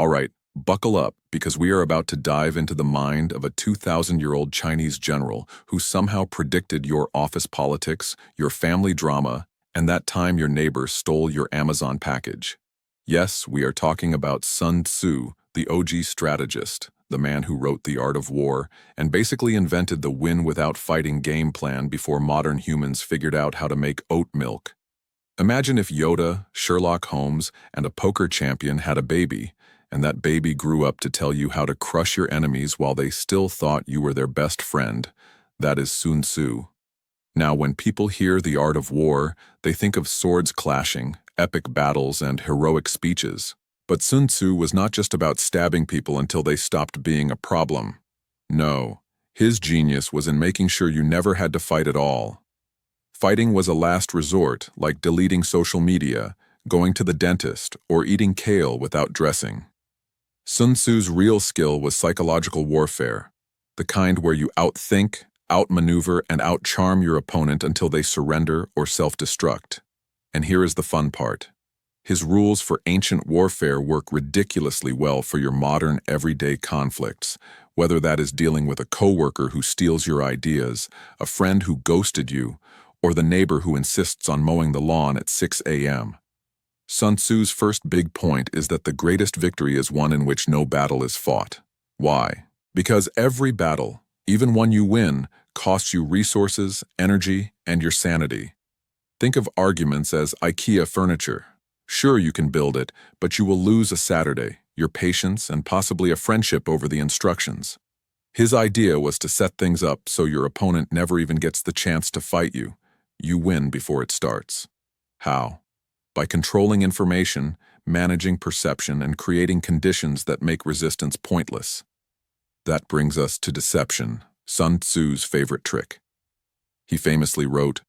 All right, buckle up, because we are about to dive into the mind of a 2,000-year-old Chinese general who somehow predicted your office politics, your family drama, and that time your neighbor stole your Amazon package. Yes, we are talking about Sun Tzu, the OG strategist, the man who wrote The Art of War and basically invented the win-without-fighting game plan before modern humans figured out how to make oat milk. Imagine if Yoda, Sherlock Holmes, and a poker champion had a baby, and that baby grew up to tell you how to crush your enemies while they still thought you were their best friend. That is Sun Tzu. Now, when people hear The Art of War, they think of swords clashing, epic battles, and heroic speeches. But Sun Tzu was not just about stabbing people until they stopped being a problem. No, his genius was in making sure you never had to fight at all. Fighting was a last resort, like deleting social media, going to the dentist, or eating kale without dressing. Sun Tzu's real skill was psychological warfare, the kind where you outthink, outmaneuver, and outcharm your opponent until they surrender or self-destruct. And here is the fun part. His rules for ancient warfare work ridiculously well for your modern, everyday conflicts, whether that is dealing with a coworker who steals your ideas, a friend who ghosted you, or the neighbor who insists on mowing the lawn at 6 a.m. Sun Tzu's first big point is that the greatest victory is one in which no battle is fought. Why? Because every battle, even one you win, costs you resources, energy, and your sanity. Think of arguments as IKEA furniture. Sure, you can build it, but you will lose a Saturday, your patience, and possibly a friendship over the instructions. His idea was to set things up so your opponent never even gets the chance to fight you. You win before it starts. How? By controlling information, managing perception, and creating conditions that make resistance pointless. That brings us to deception, Sun Tzu's favorite trick. He famously wrote,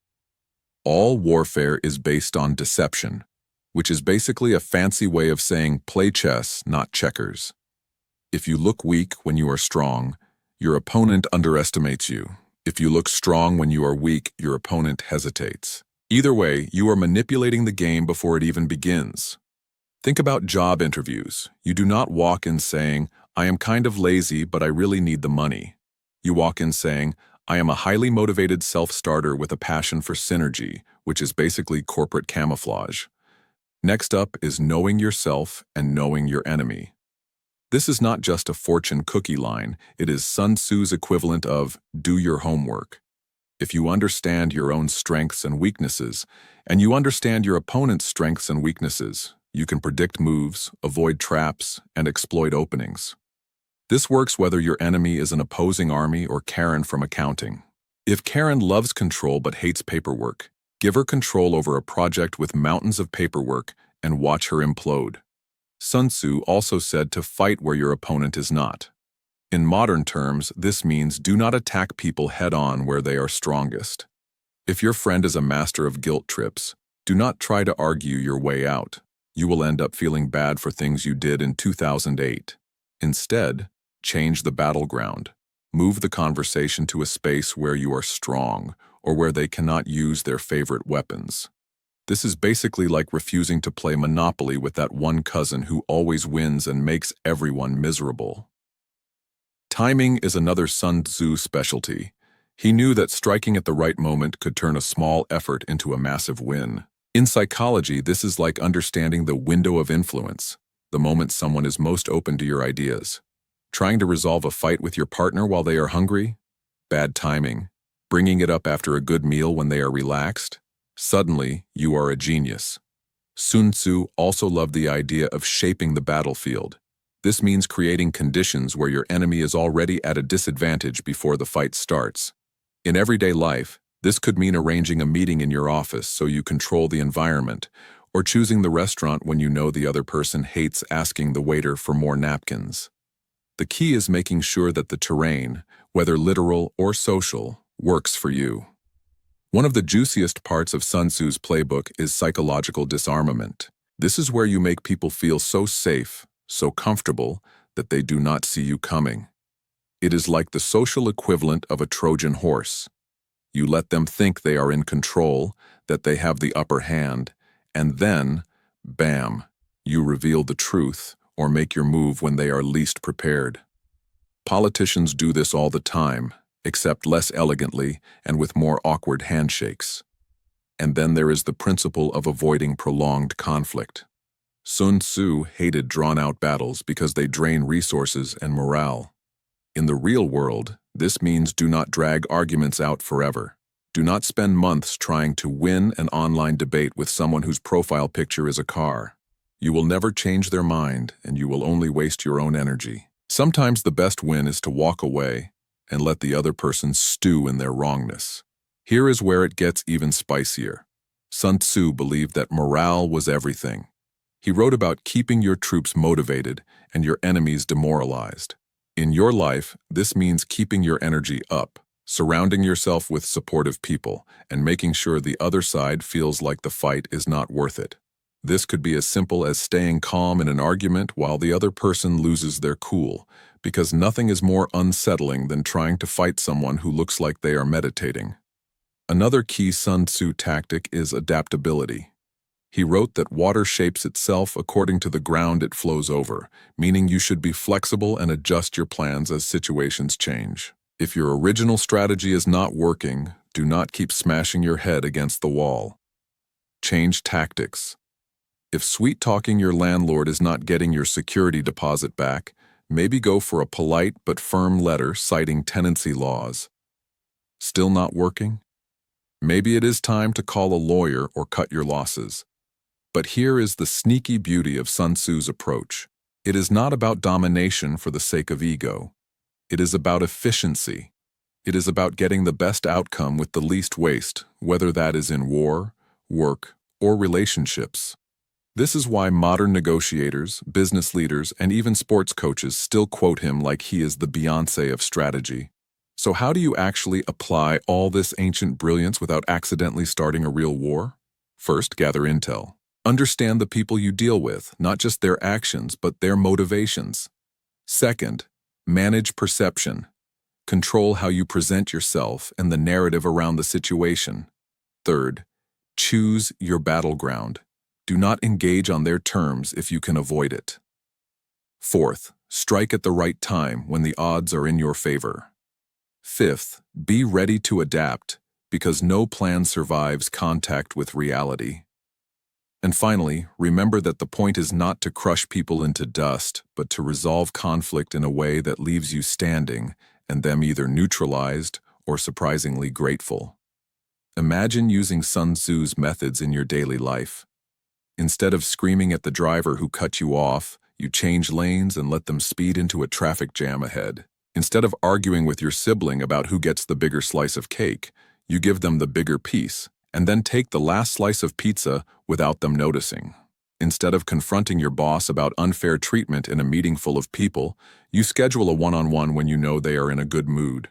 "All warfare is based on deception," which is basically a fancy way of saying play chess, not checkers. If you look weak when you are strong, your opponent underestimates you. If you look strong when you are weak, your opponent hesitates. Either way, you are manipulating the game before it even begins. Think about job interviews. You do not walk in saying, "I am kind of lazy, but I really need the money." You walk in saying, "I am a highly motivated self-starter with a passion for synergy," which is basically corporate camouflage. Next up is knowing yourself and knowing your enemy. This is not just a fortune cookie line, it is Sun Tzu's equivalent of do your homework. If you understand your own strengths and weaknesses, and you understand your opponent's strengths and weaknesses, you can predict moves, avoid traps, and exploit openings. This works whether your enemy is an opposing army or Karen from accounting. If Karen loves control but hates paperwork, give her control over a project with mountains of paperwork and watch her implode. Sun Tzu also said to fight where your opponent is not. In modern terms, this means do not attack people head-on where they are strongest. If your friend is a master of guilt trips, do not try to argue your way out. You will end up feeling bad for things you did in 2008. Instead, change the battleground. Move the conversation to a space where you are strong, or where they cannot use their favorite weapons. This is basically like refusing to play Monopoly with that one cousin who always wins and makes everyone miserable. Timing is another Sun Tzu specialty. He knew that striking at the right moment could turn a small effort into a massive win. In psychology, this is like understanding the window of influence, the moment someone is most open to your ideas. Trying to resolve a fight with your partner while they are hungry? Bad timing. Bringing it up after a good meal when they are relaxed? Suddenly, you are a genius. Sun Tzu also loved the idea of shaping the battlefield. This means creating conditions where your enemy is already at a disadvantage before the fight starts. In everyday life, this could mean arranging a meeting in your office so you control the environment, or choosing the restaurant when you know the other person hates asking the waiter for more napkins. The key is making sure that the terrain, whether literal or social, works for you. One of the juiciest parts of Sun Tzu's playbook is psychological disarmament. This is where you make people feel so safe, so comfortable, that they do not see you coming. It is like the social equivalent of a Trojan horse. You let them think they are in control, that they have the upper hand, and then, bam, you reveal the truth, or make your move when they are least prepared. Politicians do this all the time, except less elegantly and with more awkward handshakes. And then there is the principle of avoiding prolonged conflict. Sun Tzu hated drawn-out battles because they drain resources and morale. In the real world, this means do not drag arguments out forever. Do not spend months trying to win an online debate with someone whose profile picture is a car. You will never change their mind, and you will only waste your own energy. Sometimes the best win is to walk away and let the other person stew in their wrongness. Here is where it gets even spicier. Sun Tzu believed that morale was everything. He wrote about keeping your troops motivated and your enemies demoralized. In your life, this means keeping your energy up, surrounding yourself with supportive people, and making sure the other side feels like the fight is not worth it. This could be as simple as staying calm in an argument while the other person loses their cool, because nothing is more unsettling than trying to fight someone who looks like they are meditating. Another key Sun Tzu tactic is adaptability. He wrote that water shapes itself according to the ground it flows over, meaning you should be flexible and adjust your plans as situations change. If your original strategy is not working, do not keep smashing your head against the wall. Change tactics. If sweet-talking your landlord is not getting your security deposit back, maybe go for a polite but firm letter citing tenancy laws. Still not working? Maybe it is time to call a lawyer or cut your losses. But here is the sneaky beauty of Sun Tzu's approach. It is not about domination for the sake of ego. It is about efficiency. It is about getting the best outcome with the least waste, whether that is in war, work, or relationships. This is why modern negotiators, business leaders, and even sports coaches still quote him like he is the Beyoncé of strategy. So how do you actually apply all this ancient brilliance without accidentally starting a real war? First, gather intel. Understand the people you deal with, not just their actions, but their motivations. Second, manage perception. Control how you present yourself and the narrative around the situation. Third, choose your battleground. Do not engage on their terms if you can avoid it. Fourth, strike at the right time when the odds are in your favor. Fifth, be ready to adapt, because no plan survives contact with reality. And finally, remember that the point is not to crush people into dust, but to resolve conflict in a way that leaves you standing and them either neutralized or surprisingly grateful. Imagine using Sun Tzu's methods in your daily life. Instead of screaming at the driver who cut you off, you change lanes and let them speed into a traffic jam ahead. Instead of arguing with your sibling about who gets the bigger slice of cake, you give them the bigger piece, and then take the last slice of pizza without them noticing. Instead of confronting your boss about unfair treatment in a meeting full of people, you schedule a one-on-one when you know they are in a good mood.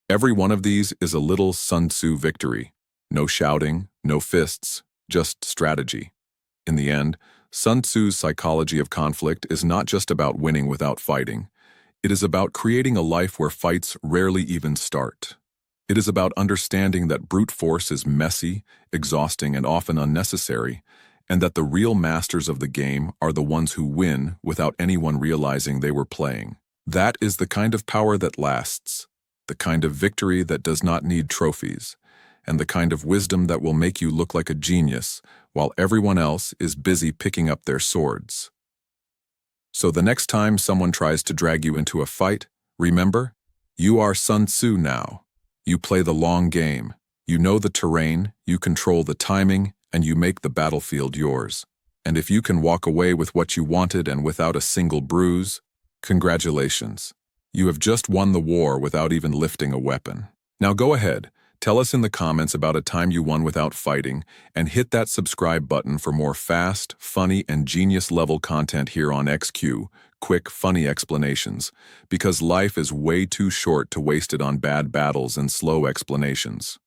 Every one of these is a little Sun Tzu victory. No shouting, no fists, just strategy. In the end, Sun Tzu's psychology of conflict is not just about winning without fighting. It is about creating a life where fights rarely even start. It is about understanding that brute force is messy, exhausting, and often unnecessary, and that the real masters of the game are the ones who win without anyone realizing they were playing. That is the kind of power that lasts, the kind of victory that does not need trophies, and the kind of wisdom that will make you look like a genius while everyone else is busy picking up their swords. So the next time someone tries to drag you into a fight, remember, you are Sun Tzu now. You play the long game. You know the terrain, you control the timing, and you make the battlefield yours. And if you can walk away with what you wanted and without a single bruise, congratulations. You have just won the war without even lifting a weapon. Now go ahead, tell us in the comments about a time you won without fighting, and hit that subscribe button for more fast, funny, and genius-level content here on XQ, quick, funny explanations, because life is way too short to waste it on bad battles and slow explanations.